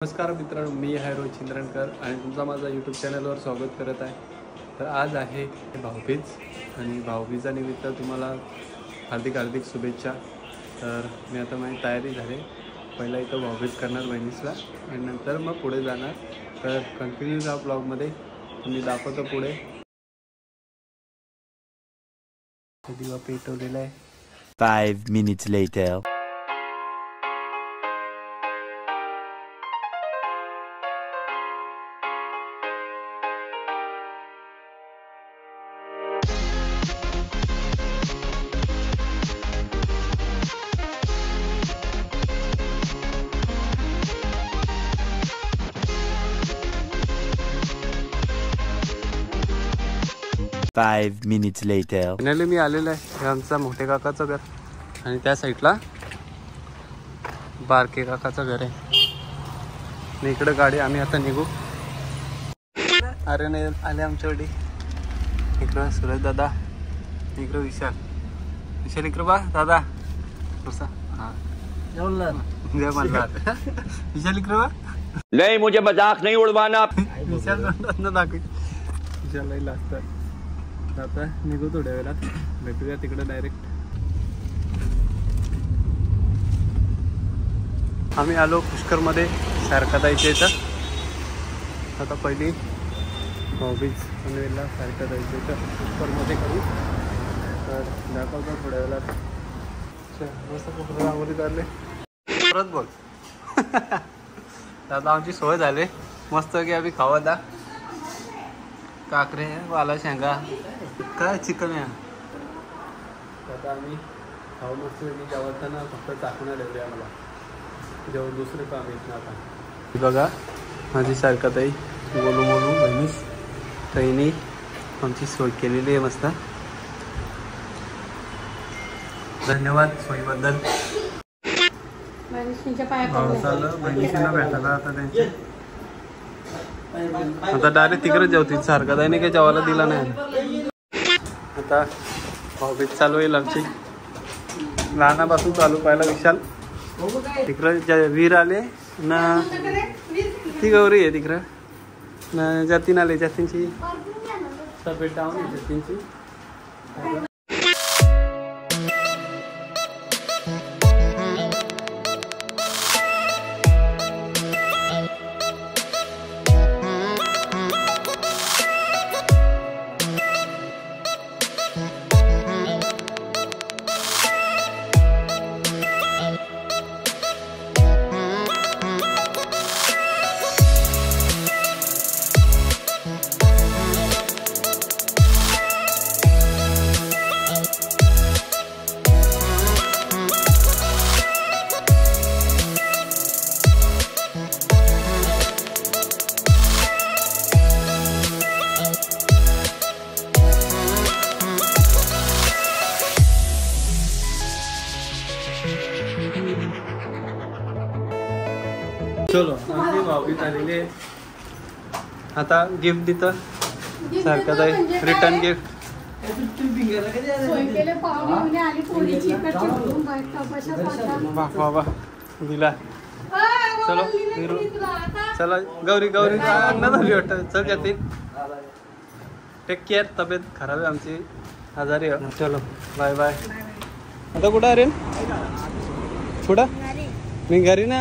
नमस्कार मित्रांनो, मी आहे रोहित चिंद्रणकर आणि तुमचा माझा यूट्यूब चॅनलवर स्वागत करत आहे. तर आज आहे भाऊबीज आणि भाऊबीजा निमित्त तुम्हाला हार्दिक हार्दिक शुभेच्छा. तर मी आता माझी तयारी झाली. पहिला इथं भाऊबीज करणार बहिणीसला आणि नंतर मग पुढे जाणार. तर कंटिन्यू जा ब्लॉगमध्ये, मी दाखवतो पुढे. दिवा पेटवलेला आहे. 5 minutes later. Five minutes later. Finally मी आलेलो आहे. हे आमचा मोठे काकाचं घर आणि त्या साईडला बारके काकाचं घर आहे. आणि इकडं गाडी, आम्ही आता निघू. अरे नाही आले आमच्याकडे. इकडं सुरज दादा, इकडं विशाल इकडं बा दादा कसा. हां जय मल्हार. विशाल इकडं बा. नहीं, मुझे मजाक नहीं उड़वाना. विशाल दाखव. विशालही लागतात. आता निघू थोड्या वेळात, भेटूया तिकडे डायरेक्ट. आम्ही आलो पुष्करमध्ये सारकाताईच्या इथं. आता पहिली भाऊबीज पनवेलला सारकाताईच्या इथं पुष्करमध्ये करू. तर दाखवतो थोड्या वेळात. मस्त कपडे रांगोळी काढले. परत बोल. आता आमची सोय झाली मस्त की आम्ही खावा दा काकरे वाला शेंगा काय चिकन आहे. आता आम्ही खाऊ मस्त की जेवताना फक्त टाकून ठेवले आम्हाला. जेवण दुसरे काम येत ना. आता बघा माझी सारकाताई बोलू बहिणीस ताईने आमची सोय केलेली आहे मस्त. धन्यवाद सोयीबद्दल. बहिणीशींना भेटायला आता त्यांचे आता डायरेक्ट तिकडे जेवतील. सारखा त्याने काही जेवायला दिला नाही. आता भाऊबीज चालू होईल आमची. लहानापासून चालू. पाहिला विशाल तिकडं वीर आले ना, ती गौरी आहे तिकडं ना. जतीन आले, जतीनची तब्येत डाऊन आहे जतीनची. चलो आमची भाऊबीज आलेली आहे. आता गिफ्ट देतं सारखाताई. Return gift. बाबा दिला. चलो चला गौरी न झाली वाटतं. चल जातील. Take care. तब्येत खराब आहे आमची, आजारी आहे. चलो बाय बाय. आता कुठं अरे कुठं? मी घरी ना.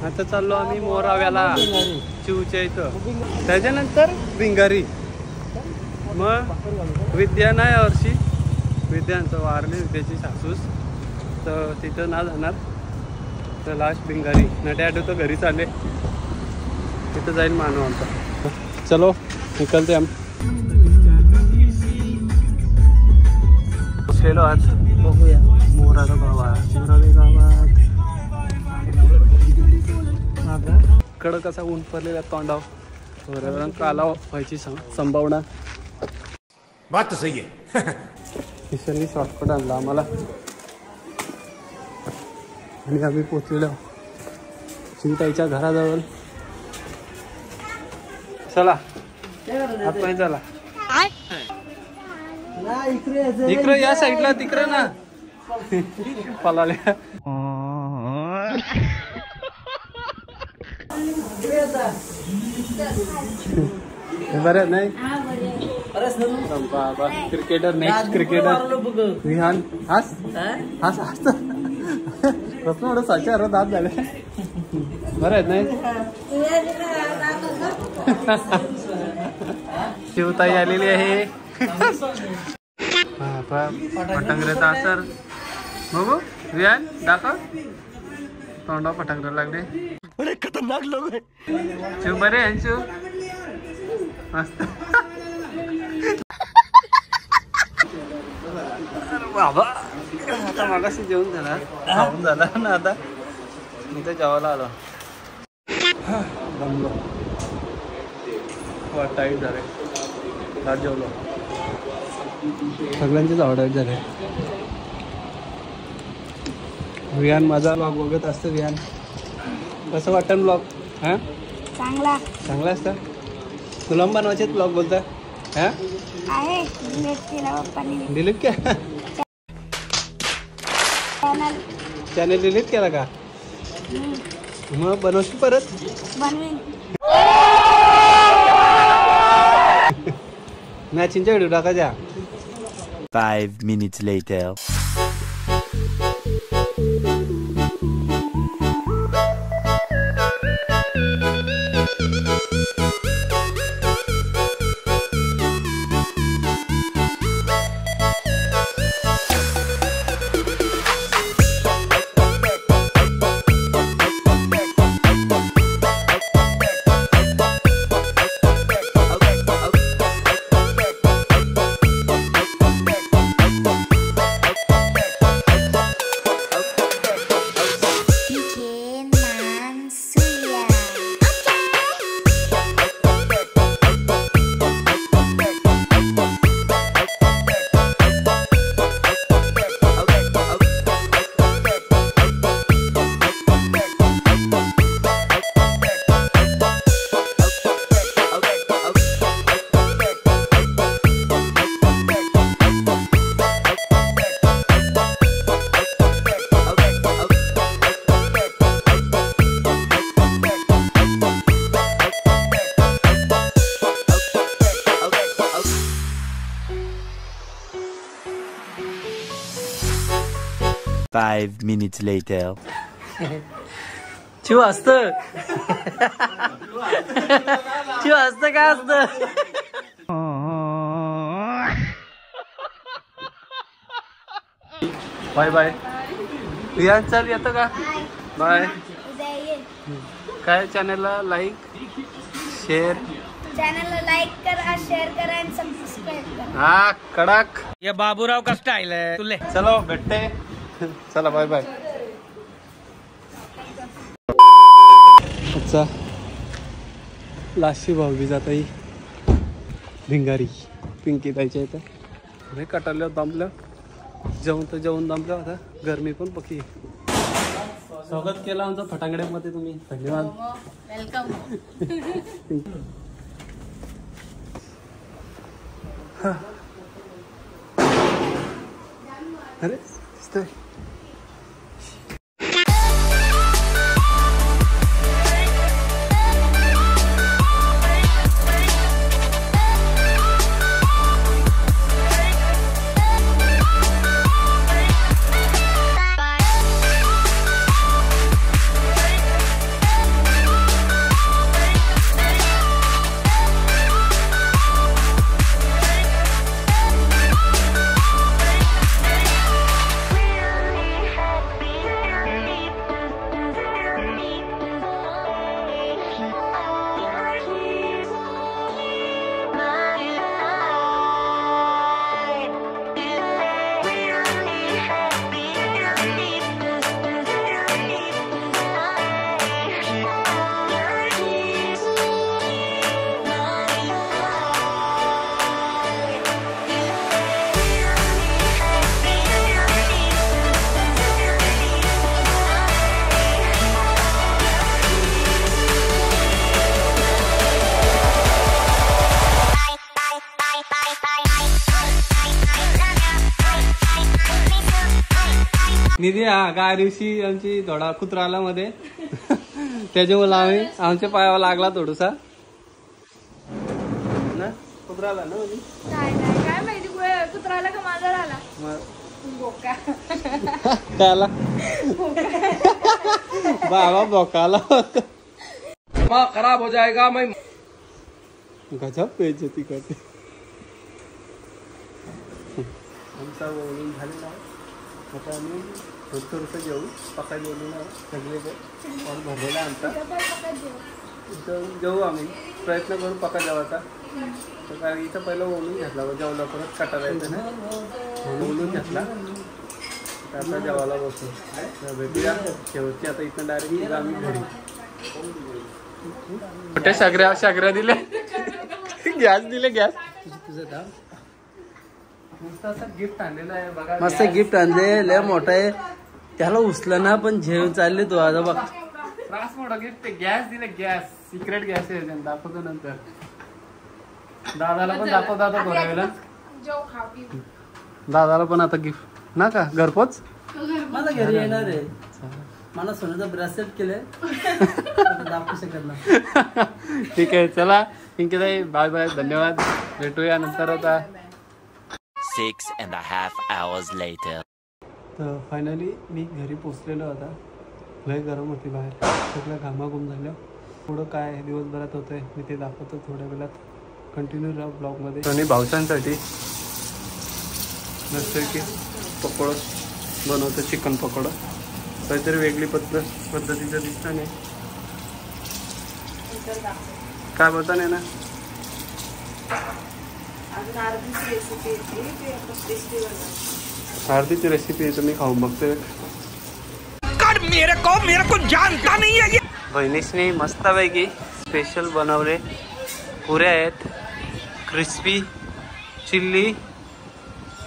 आता चाललो आम्ही मोराव्याला चिवच्या इथं. त्याच्यानंतर भिंगारी. मग विद्या नाही वर्षी. विद्यांचं वारली विद्याची सासूस. तर तिथं ना जाणार. तर लास्ट भिंगारी. नट्याडू तर घरी चालले. तिथं जाईल मानव आमचा. चलो निकलते आम्ही. गेलो आज. बघूया मोराला गावात. कडक कसा ऊन पडलेला तोंडावर. काला व्हायची संभावना. बात तो सही है. किशननी शॉर्टकट आणला आम्हाला आणि आम्ही पोचलेलो चिंताईच्या घराजवळ. चला आपण चला. इकडे या साईडला तिकडे ना पळाल्या. बरं नाही बाबा क्रिकेटर नेक्स्ट क्रिकेटर विहान हास हास हास एवढं साचार दात झाले बरं आहेत नाही शिवताई आलेली आहे पटांगऱ्याचा असर बघू विहान दाखव तोंडा पटांगऱ्या लागले खतरनाक लोक शिव बरे आहे शिव मस्त बाबा आता मागाशी जेवण झाला खाऊन झाला ना आता मी तर जेवायला आलो दमलो टाईट झाले आज जेवलो सगळ्यांचेच आवडायचे झाले विहान माझा ब्लॉग बघत असतं विहान कसं वाटतं ब्लॉग हां चांगला चांगला असतं तुला बनवायचे ब्लॉग बोलता हां आहे डिलीट केला पप्पांनी डिलीट केला चॅनल डिलीट केला का मग बनवशील परत बनवीन मॅचिंगच्या व्हिडिओ टाकायच्या 5 minutes later. Five minutes later. चिव असत चिव असत काय असत बाय बाय विहान चल येतं का बाय काय चॅनलला लाईक शेअर चॅनलला लाईक करा शेअर करा आणि सबस्क्राईब करा हा कडक या बाबूराव का स्टाईल आहे तुले चलो भेटते चला बाय बाय अच्छा लाशी भाऊबी जाताई भिंगारी पिंकी जायच्या इथं कटारल्यावर दमलं जेवण तर जेवण दमलं आता गरमी पण पकी स्वागत केलं आमचं फटाकड्यामध्ये तुम्ही धन्यवाद वेलकम अरे दिसतंय निधी हा गाय दिवशी आमची थोडा कुत्रा आला मध्ये त्याच्यामुळे आम्ही आमच्या पायावर लागला थोडसा ना कुत्रा ना म्हणजे काय माहिती कुत्राला का माझा आला बोका काय आला बाबा बोकाला दिमाग खराब हो जाएगा मैं गजब बेइज्जती करते आमचा वळून झालेला आहे आता आम्ही थोडंसं जेवू पका जेवलेला आहे सगळे पण भरलेला आहे आमचा जेवू आम्ही प्रयत्न करू पका जेवायचा तर कारण इथं पहिलं ओळून घेतला जेवला परत कटायला येतं ना ओळून घेतला तर आता जेवायला बसू तर भेटूया शेवटची आता इथं डायरेक्ट आम्ही घरी कुठे सागऱ्या दिले गॅस दिले गॅस गिफ्ट आणलेलं आहे बघा मस्त गिफ्ट आणले लय मोठं आहे त्याला उचलं ना पण जेवण चालले तो आता बघ मोठा गिफ्ट गॅस दिले गॅस सिक्रेट गॅस आहे दाखवतो नंतर दादाला पण दाखवतो आता बोलायला दादाला पण आता गिफ्ट ना का घरपोच माझा घरी येणार आहे मला सोन्याचा ब्रेसलेट केलंय दाखवू शकत ना ठीक आहे चला पिंकीताई बाय बाय धन्यवाद भेटूया नंतर आता 6.5 hours later. तर फायनली मी घरी पोचलेलो होता लय गरम होती बाहेर सगळं घामाघूम झालं पुढं काय दिवसभरात होतंय मी ते दाखवतो थोड्या वेळात कंटिन्यू राहा ब्लॉगमध्ये आणि भाऊचांसाठी जसं की पकोडं बनवतो चिकन पकोडं काहीतरी वेगळी पद्धतीचं दिसतं नाही काय बोलता नाही ना अर्धीची रेसिपी आहे तुम्ही खाऊन बघते मेरे को जानता नहीं है बहिणीसनी मस्तपैकी स्पेशल बनवले पुऱ्या आहेत क्रिस्पी चिल्ली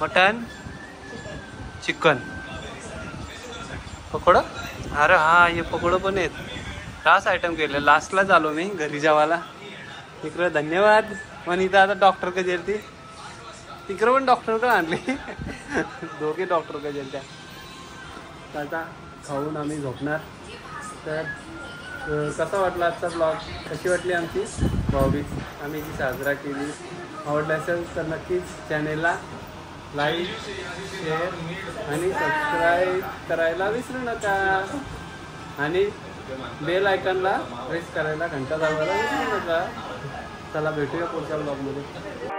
मटन चिकन पकोडं अरे हा हे पकोडं पण आहेत लास्ट आयटम केले लास्टलाच आलो मी घरी जेवायला इकडं धन्यवाद पण इथं आता डॉक्टर का जेलती तिकडं पण डॉक्टर का आणले दोघे डॉक्टर का जेलत्या आता खाऊन आम्ही झोपणार तर कसा वाटला आजचा ब्लॉग कशी वाटली आमची भाऊबीज आम्ही जी साजरा केली आवडला असेल तर नक्कीच चॅनेलला लाईक शेअर आणि सबस्क्राईब करायला विसरू नका आणि बेल आयकॉनला प्रेस करायला घंटा दाबायला विसरू नका चला भेटूया पुढच्या ब्लॉगमध्ये